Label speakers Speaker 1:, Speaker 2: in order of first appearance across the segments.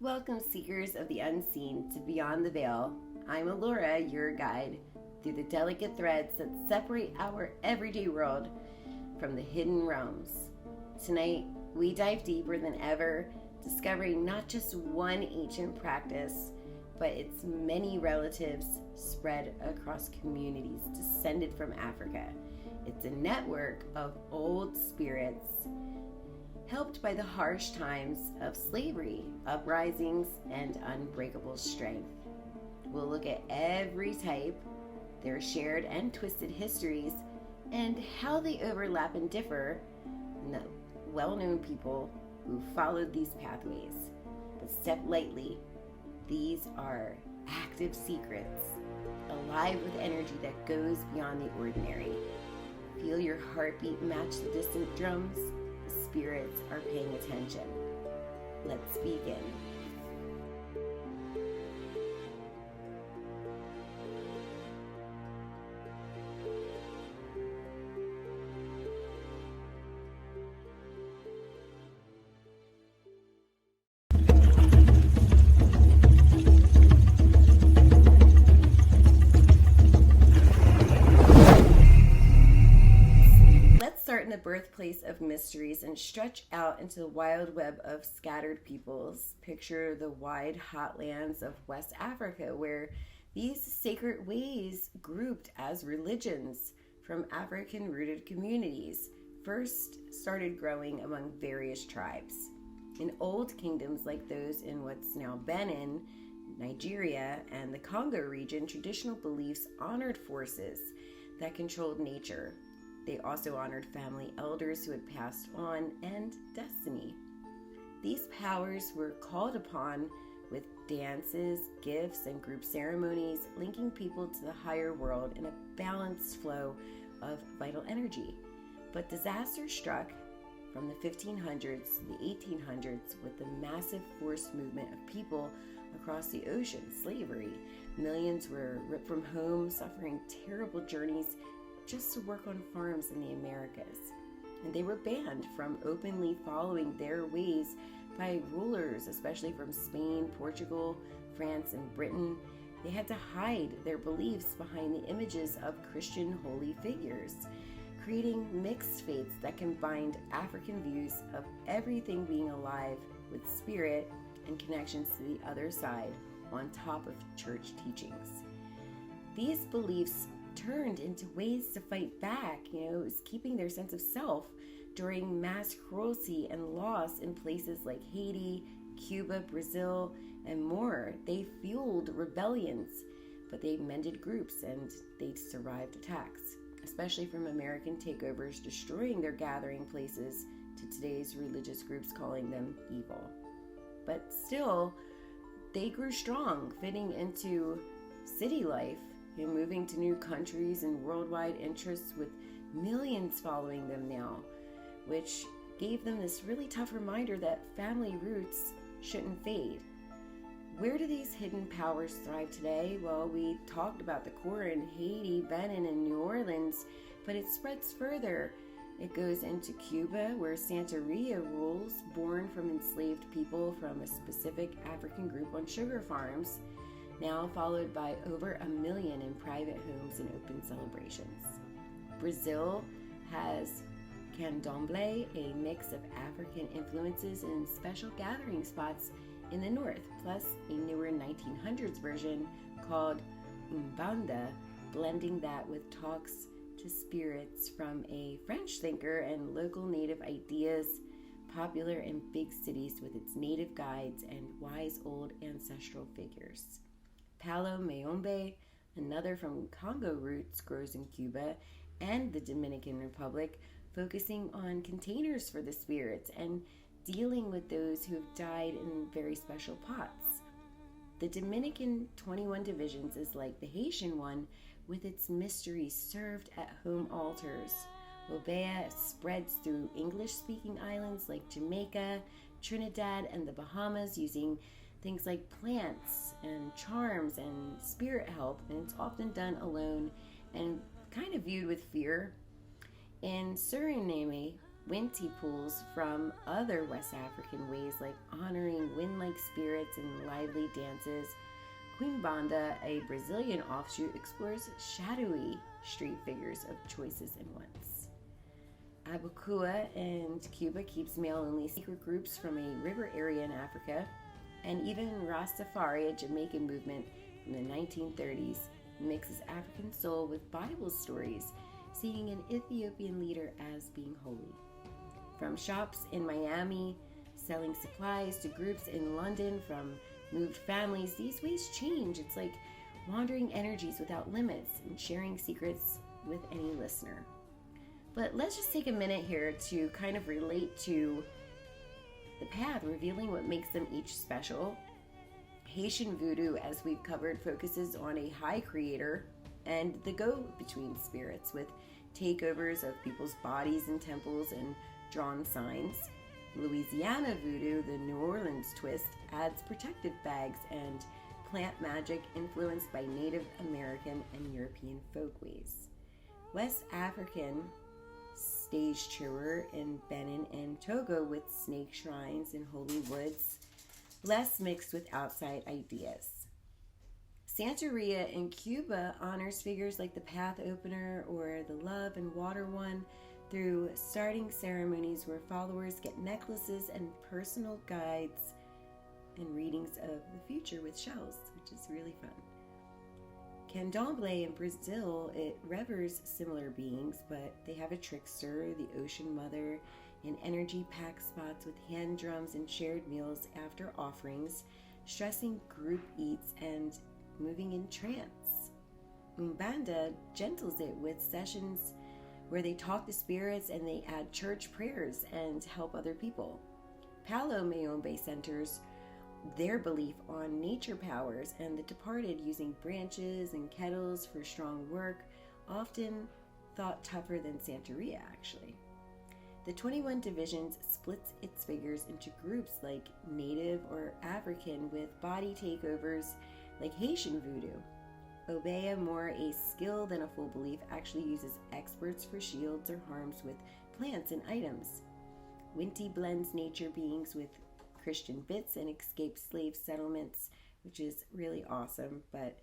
Speaker 1: Welcome, seekers of the unseen, to Beyond the Veil. I'm Alura, your guide through the delicate threads that separate our everyday world from the hidden realms. Tonight, we dive deeper than ever, discovering not just one ancient practice, but its many relatives spread across communities descended from Africa. It's a network of old spirits helped by the harsh times of slavery, uprisings, and unbreakable strength. We'll look at every type, their shared and twisted histories, and how they overlap and differ in the well-known people who followed these pathways. But step lightly, these are active secrets, alive with energy that goes beyond the ordinary. Feel your heartbeat match the distant drums. Spirits are paying attention. Let's begin. In the birthplace of mysteries and stretch out into the wild web of scattered peoples. Picture the wide hot lands of West Africa, where these sacred ways, grouped as religions from African-rooted communities, first started growing among various tribes. In old kingdoms like those in what's now Benin, Nigeria, and the Congo region, traditional beliefs honored forces that controlled nature. They also honored family elders who had passed on and destiny. These powers were called upon with dances, gifts, and group ceremonies, linking people to the higher world in a balanced flow of vital energy. But disaster struck from the 1500s to the 1800s with the massive forced movement of people across the ocean, slavery. Millions were ripped from home, suffering terrible journeys just to work on farms in the Americas. And they were banned from openly following their ways by rulers, especially from Spain, Portugal, France, and Britain. They had to hide their beliefs behind the images of Christian holy figures, creating mixed faiths that combined African views of everything being alive with spirit and connections to the other side on top of church teachings. These beliefs turned into ways to fight back. It was keeping their sense of self during mass cruelty and loss in places like Haiti, Cuba, Brazil, and more. They fueled rebellions, but they mended groups and they survived attacks, especially from American takeovers destroying their gathering places to today's religious groups calling them evil. But still, they grew strong, fitting into city life, moving to new countries and worldwide interests with millions following them now, which gave them this really tough reminder that family roots shouldn't fade. Where do these hidden powers thrive today? Well, we talked about the core in Haiti, Benin, and New Orleans, but it spreads further. It goes into Cuba, where Santeria rules, born from enslaved people from a specific African group on sugar farms, now followed by over 1 million in private homes and open celebrations. Brazil has Candomblé, a mix of African influences in special gathering spots in the north, plus a newer 1900s version called Umbanda, blending that with talks to spirits from a French thinker and local native ideas, popular in big cities with its native guides and wise old ancestral figures. Palo Mayombe, another from Congo roots, grows in Cuba and the Dominican Republic, focusing on containers for the spirits and dealing with those who have died in very special pots. The Dominican 21 divisions is like the Haitian one, with its mysteries served at home altars. Obeah spreads through English-speaking islands like Jamaica, Trinidad, and the Bahamas, using things like plants and charms and spirit help, and it's often done alone and kind of viewed with fear. In Suriname, Winti pulls from other West African ways like honoring wind-like spirits and lively dances. Quimbanda, a Brazilian offshoot, explores shadowy street figures of choices and wants. Abukua in Cuba keeps male-only secret groups from a river area in Africa. And even Rastafari, a Jamaican movement from the 1930s, mixes African soul with Bible stories, seeing an Ethiopian leader as being holy. From shops in Miami selling supplies to groups in London from moved families, these ways change. It's like wandering energies without limits and sharing secrets with any listener. But let's just take a minute here to kind of relate to the path, revealing what makes them each special. Haitian Voodoo, as we've covered, focuses on a high creator and the go-between spirits with takeovers of people's bodies and temples and drawn signs. Louisiana Voodoo, the New Orleans twist, adds protective bags and plant magic influenced by Native American and European folkways. West African stage tour in Benin and Togo with snake shrines and holy woods, less mixed with outside ideas. Santeria in Cuba honors figures like the Path Opener or the Love and Water One through starting ceremonies where followers get necklaces and personal guides and readings of the future with shells, which is really fun. Candomblé in Brazil, it revers similar beings, but they have a trickster, the Ocean Mother, and energy-packed spots with hand drums and shared meals after offerings, stressing group eats and moving in trance. Umbanda gentles it with sessions where they talk to spirits and they add church prayers and help other people. Palo Mayombe centers their belief on nature powers and the departed using branches and kettles for strong work, often thought tougher than Santeria actually. The 21 Divisions splits its figures into groups like Native or African with body takeovers like Haitian Voodoo. Obeah, more a skill than a full belief, actually uses experts for shields or harms with plants and items. Winti blends nature beings with Christian bits and escaped slave settlements, which is really awesome, but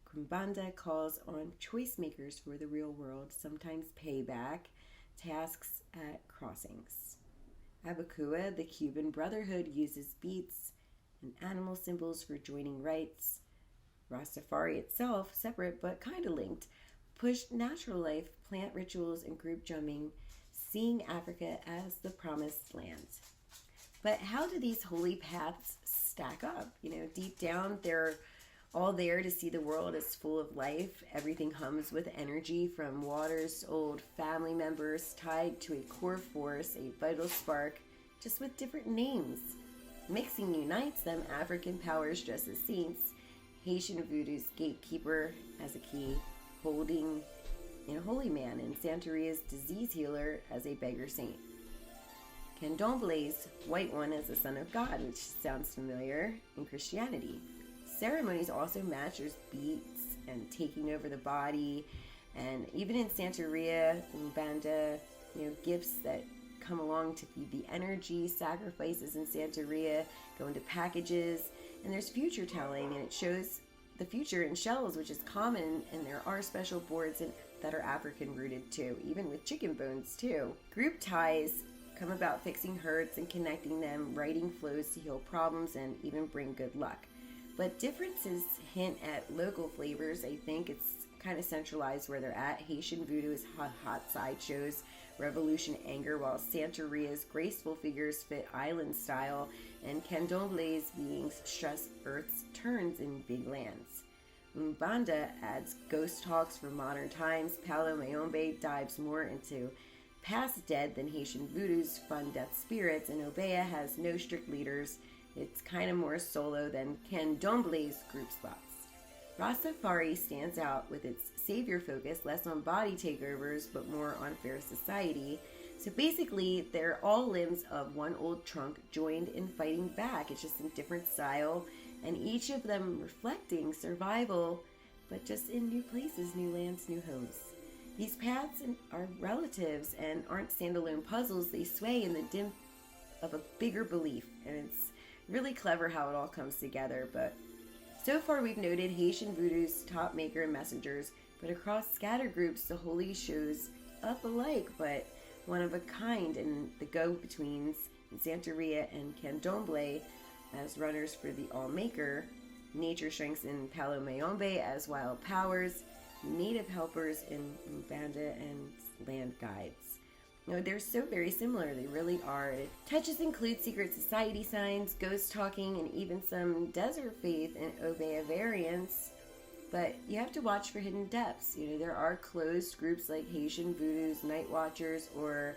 Speaker 1: Quimbanda calls on choice makers for the real world, sometimes payback, tasks at crossings. Abukua, the Cuban Brotherhood, uses beats and animal symbols for joining rites. Rastafari itself, separate but kind of linked, pushed natural life, plant rituals, and group drumming, seeing Africa as the promised land. But how do these holy paths stack up? Deep down, they're all there to see the world as full of life. Everything hums with energy from water's old family members tied to a core force, a vital spark, just with different names. Mixing unites them, African powers dressed as saints, Haitian Voodoo's gatekeeper as a key, holding in a holy man, and Santeria's disease healer as a beggar saint. Candomblé's white one as the Son of God, which sounds familiar in Christianity. Ceremonies also match. There's beats and taking over the body, and even in Santeria, Umbanda, gifts that come along to feed the energy. Sacrifices in Santeria go into packages, and there's future telling, and it shows the future in shells, which is common, and there are special boards that are African rooted too, even with chicken bones too. Group ties come about fixing hurts and connecting them, writing flows to heal problems and even bring good luck. But differences hint at local flavors. I think it's kind of centralized where they're at. Haitian Voodoo is hot sideshows, revolution anger, while Santeria's graceful figures fit island style, and Candomblé's beings stress Earth's turns in big lands. Umbanda adds ghost talks for modern times. Palo Mayombe dives more into past dead than Haitian Voodoo's fun death spirits, and Obeah has no strict leaders. It's kind of more solo than Candomblé's group spots. Rastafari stands out with its savior focus, less on body takeovers, but more on fair society. So basically, they're all limbs of one old trunk joined in fighting back. It's just in different style, and each of them reflecting survival, but just in new places, new lands, new homes. These paths are relatives and aren't standalone puzzles. They sway in the dim of a bigger belief, and it's really clever how it all comes together. But so far we've noted Haitian Voodoo's top maker and messengers, but across scattered groups the holy shows up alike but one of a kind, and the go-betweens in Santeria and Candomblé as runners for the all-maker, nature strengths in Palo Mayombe as wild powers, native helpers in Mbanda, and land guides. They're so very similar. They really are. Touches include secret society signs, ghost talking, and even some desert faith and Obeah variants. But you have to watch for hidden depths. There are closed groups like Haitian Voodoo's Night Watchers or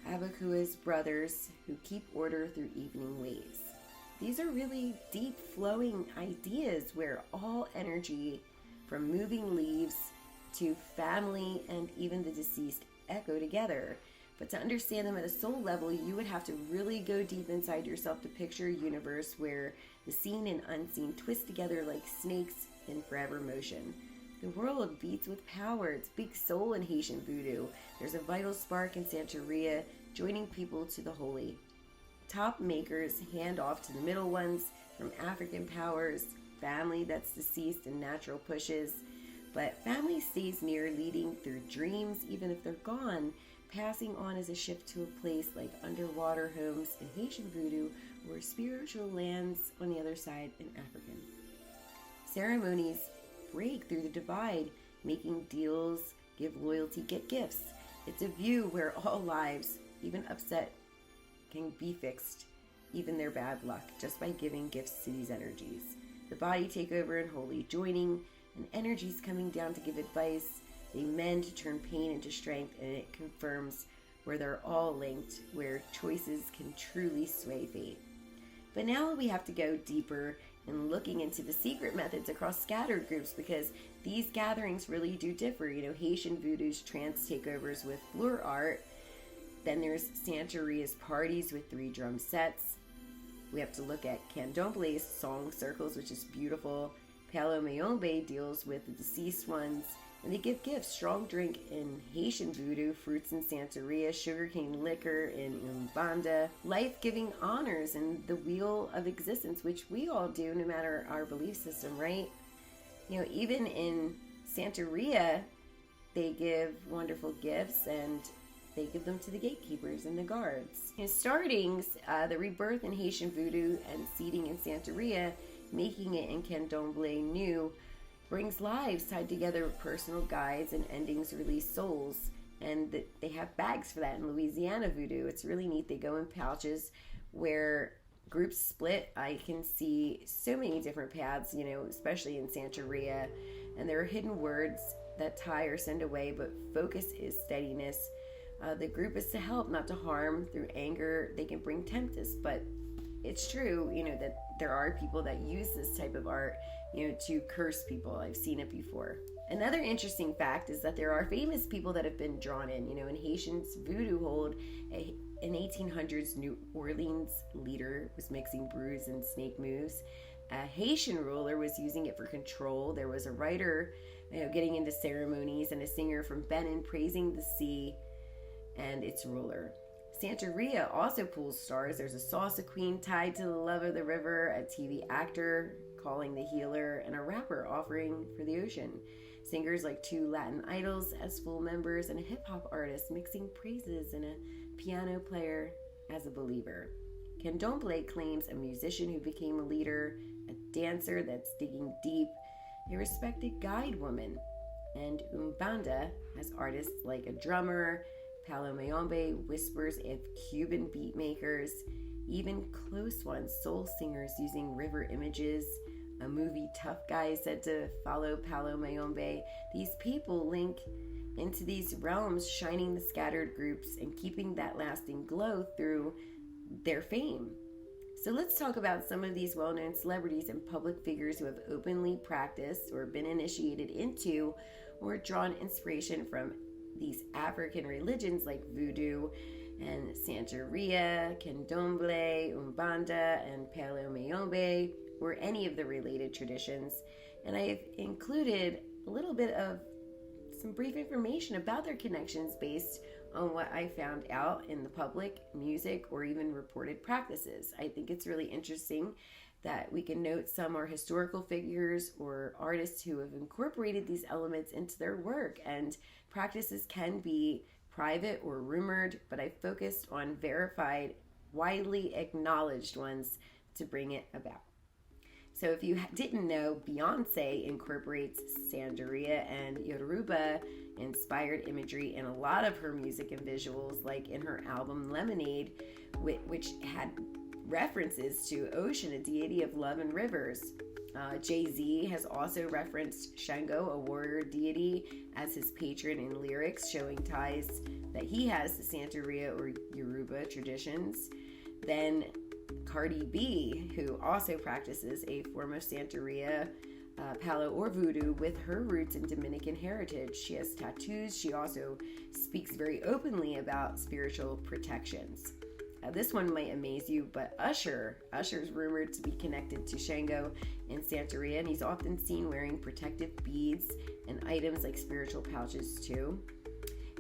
Speaker 1: Abakua's Brothers who keep order through evening ways. These are really deep flowing ideas where all energy, from moving leaves to family and even the deceased, echo together. But to understand them at a soul level, you would have to really go deep inside yourself to picture a universe where the seen and unseen twist together like snakes in forever motion. The world beats with power. It's big soul in Haitian Voodoo. There's a vital spark in Santeria, joining people to the holy. Top makers hand off to the middle ones, from African powers, family that's deceased, and natural pushes. But family stays near, leading through dreams, even if they're gone, passing on as a shift to a place like underwater homes in Haitian Voodoo or spiritual lands on the other side in African. Ceremonies break through the divide, making deals, give loyalty, get gifts. It's a view where all lives, even upset, can be fixed, even their bad luck, just by giving gifts to these energies. The body takeover and holy joining, and energies coming down to give advice. They mend to turn pain into strength, and it confirms where they're all linked, where choices can truly sway fate. But now we have to go deeper in looking into the secret methods across scattered groups, because these gatherings really do differ. Haitian Voodoo's trance takeovers with floor art. Then there's Santeria's parties with 3 drum sets. We have to look at Candomblé's song circles, which is beautiful. Palo Mayombe deals with the deceased ones, and they give gifts. Strong drink in Haitian Voodoo, fruits in Santeria, sugarcane liquor in Mbanda, life-giving honors in the wheel of existence, which we all do no matter our belief system, right? Even in Santeria, they give wonderful gifts, and they give them to the gatekeepers and the guards. Startings, the rebirth in Haitian Voodoo and seeding in Santeria, making it in Candomblé new, brings lives tied together with personal guides, and endings release souls. And they have bags for that in Louisiana Voodoo. It's really neat. They go in pouches where groups split. I can see so many different paths, especially in Santeria. And there are hidden words that tie or send away, but focus is steadiness. The group is to help, not to harm. Through anger, they can bring tempest. But it's true, that there are people that use this type of art, to curse people. I've seen it before. Another interesting fact is that there are famous people that have been drawn in. In Haitian's Voodoo hold, in 1800s, New Orleans leader was mixing brews and snake moves. A Haitian ruler was using it for control. There was a writer, getting into ceremonies, and a singer from Benin praising the sea and its ruler. Santeria also pulls stars. There's a salsa queen tied to the love of the river, a TV actor calling the healer, and a rapper offering for the ocean. Singers like 2 Latin idols as full members, and a hip-hop artist mixing praises, and a piano player as a believer. Candomblé claims a musician who became a leader, a dancer that's digging deep, a respected guide woman, and Mbanda has artists like a drummer. Palo Mayombe whispers of Cuban beat makers, even close ones, soul singers using river images. A movie tough guy is said to follow Palo Mayombe. These people link into these realms, shining the scattered groups and keeping that lasting glow through their fame. So let's talk about some of these well-known celebrities and public figures who have openly practiced or been initiated into or drawn inspiration from these African religions like Voodoo and Santeria, Candomblé, Mbanda, and Palo Mayombe, or any of the related traditions. And I've included a little bit of some brief information about their connections based on what I found out in the public, music, or even reported practices. I think it's really interesting that we can note some are historical figures or artists who have incorporated these elements into their work, and practices can be private or rumored, but I focused on verified, widely acknowledged ones to bring it about. So if you didn't know, Beyonce incorporates Santeria and Yoruba inspired imagery in a lot of her music and visuals, like in her album Lemonade, which had references to Ocean, a deity of love and rivers. Jay-Z has also referenced Shango, a warrior deity, as his patron in lyrics, showing ties that he has to Santeria or Yoruba traditions. Then Cardi B, who also practices a form of Santeria, Palo, or Voodoo with her roots in Dominican heritage. She has tattoos. She also speaks very openly about spiritual protections. This one might amaze you, but Usher's rumored to be connected to Shango in Santeria, and he's often seen wearing protective beads and items like spiritual pouches too.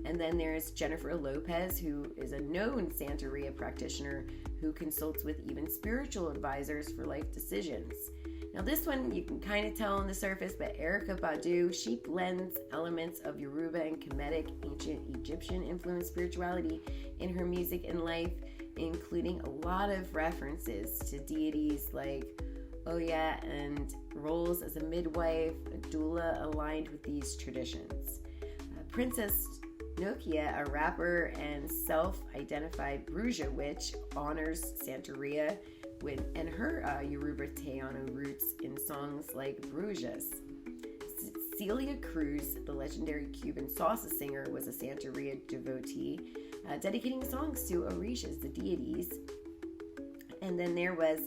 Speaker 1: And then there's Jennifer Lopez, who is a known Santeria practitioner who consults with even spiritual advisors for life decisions. Now this one you can kind of tell on the surface, but Erykah Badu, she blends elements of Yoruba and Kemetic, ancient Egyptian influenced spirituality in her music and life, including a lot of references to deities like Oya and roles as a midwife, a doula aligned with these traditions. Princess Nokia, a rapper and self-identified Bruja witch, honors Santeria and her Yoruba Teano roots in songs like Brujas. Celia Cruz, the legendary Cuban salsa singer, was a Santeria devotee, dedicating songs to Orishas, the deities. And then there was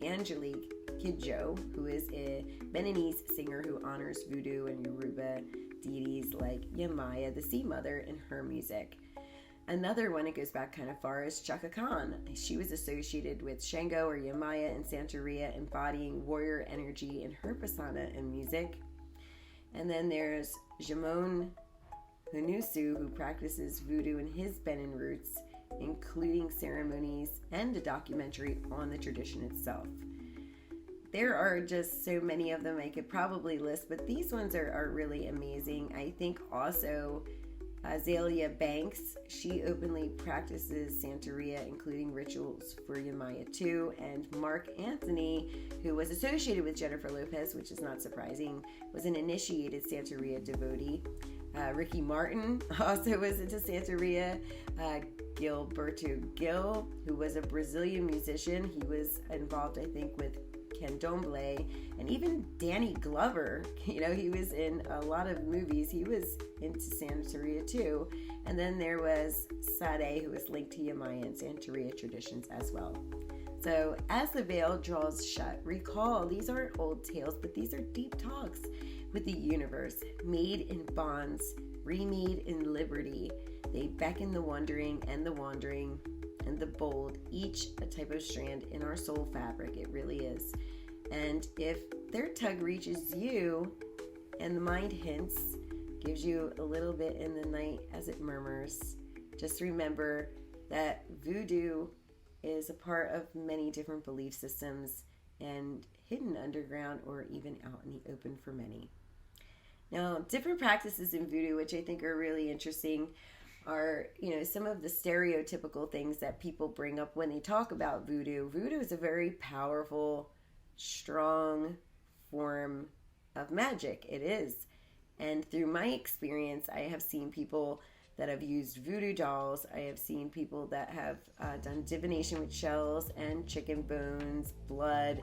Speaker 1: Angelique Kidjo, who is a Beninese singer who honors Voodoo and Yoruba deities like Yamaya, the Sea Mother, in her music. Another one, it goes back kind of far, is Chaka Khan. She was associated with Shango or Yamaya and Santeria, embodying warrior energy in her persona and music. And then there's Jamon Hunusu, who practices voodoo in his Benin roots, including ceremonies and a documentary on the tradition itself. There are just so many of them I could probably list, but these ones are really amazing. I think also Azalea Banks, she openly practices Santeria, including rituals for Yamaya too. And Mark Anthony, who was associated with Jennifer Lopez, which is not surprising, was an initiated Santeria devotee. Ricky Martin also was into Santeria. Gilberto Gil, who was a Brazilian musician, he was involved, I think, with Candomblé, and even Danny Glover, he was in a lot of movies. He was into Santeria too. And then there was Sade, who was linked to Yamaya and Santeria traditions as well. So as the veil draws shut, recall these aren't old tales, but these are deep talks with the universe, made in bonds, remade in liberty. They beckon the wondering and the wandering and the bold, each a type of strand in our soul fabric. It really is. And if their tug reaches you and the mind hints, gives you a little bit in the night as it murmurs, just remember that voodoo is a part of many different belief systems and hidden underground or even out in the open for many. Now, different practices in voodoo, which I think are really interesting, are, some of the stereotypical things that people bring up when they talk about voodoo. Voodoo is a very powerful, strong form of magic. It is. And through my experience, I have seen people that have used voodoo dolls. I have seen people that have done divination with shells and chicken bones, blood.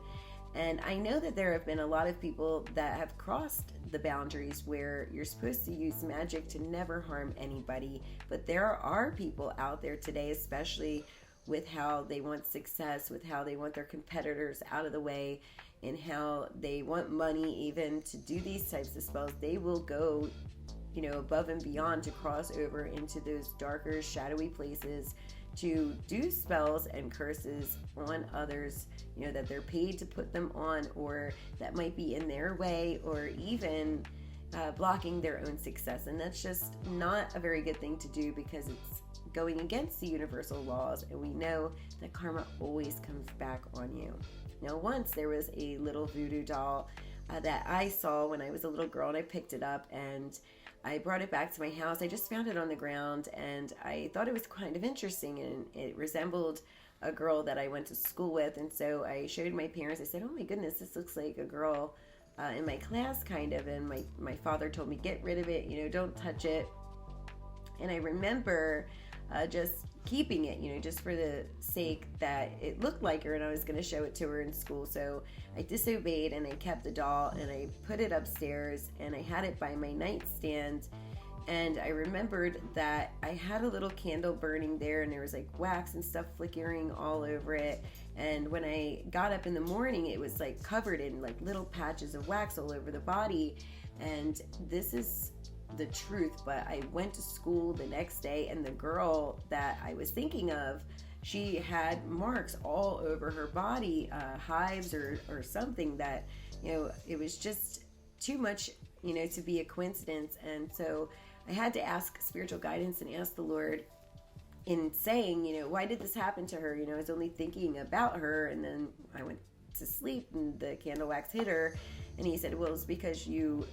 Speaker 1: And I know that there have been a lot of people that have crossed the boundaries where you're supposed to use magic to never harm anybody. But there are people out there today, especially with how they want success, with how they want their competitors out of the way, and how they want money even to do these types of spells. They will go, above and beyond to cross over into those darker, shadowy places to do spells and curses on others, that they're paid to put them on, or that might be in their way, or even, blocking their own success. And that's just not a very good thing to do, because it's going against the universal laws, and we know that karma always comes back on you. Now, once there was a little voodoo doll that I saw when I was a little girl, and I picked it up and I brought it back to my house. I just found it on the ground, and I thought it was kind of interesting, and it resembled a girl that I went to school with. And so I showed my parents. I said, oh my goodness, this looks like a girl in my class, kind of. And my father told me, get rid of it, don't touch it. And I remember just keeping it, just for the sake that it looked like her and I was going to show it to her in school. So I disobeyed, and I kept the doll, and I put it upstairs, and I had it by my nightstand. And I remembered that I had a little candle burning there, and there was like wax and stuff flickering all over it. And when I got up in the morning, it was like covered in like little patches of wax all over the body. And this is the truth, but I went to school the next day, and the girl that I was thinking of, she had marks all over her body, hives or something that, it was just too much, to be a coincidence. And so I had to ask spiritual guidance and ask the Lord in saying, why did this happen to her? I was only thinking about her, and then I went to sleep and the candle wax hit her. And he said, well, it's because you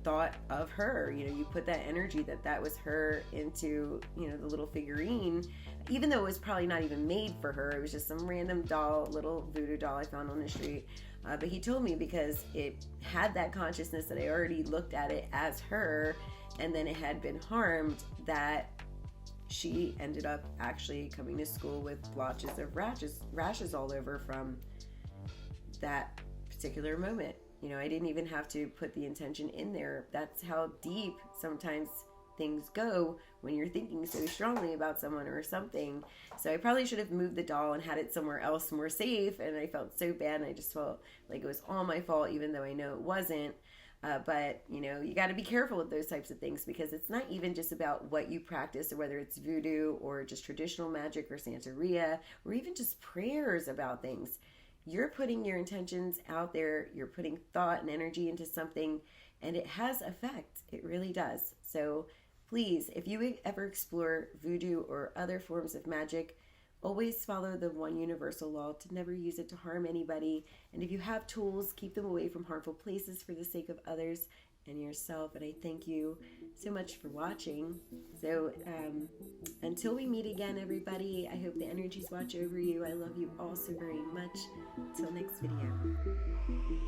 Speaker 1: thought of her, you put that energy that was her into, the little figurine, even though it was probably not even made for her. It was just some random doll, little voodoo doll I found on the street. But he told me because it had that consciousness that I already looked at it as her, and then it had been harmed, that she ended up actually coming to school with blotches of rashes all over from that particular moment. I didn't even have to put the intention in there. That's how deep sometimes things go when you're thinking so strongly about someone or something. So I probably should have moved the doll and had it somewhere else more safe, and I felt so bad, and I just felt like it was all my fault, even though I know it wasn't. But you got to be careful with those types of things, because it's not even just about what you practice, or whether it's voodoo or just traditional magic or Santeria, or even just prayers about things. You're putting your intentions out there, you're putting thought and energy into something, and it has effect. It really does. So please, if you ever explore voodoo or other forms of magic, always follow the one universal law to never use it to harm anybody. And if you have tools, keep them away from harmful places for the sake of others and yourself. And I thank you so much for watching. So until we meet again, everybody, I hope the energies watch over you. I love you all so very much. Until next video.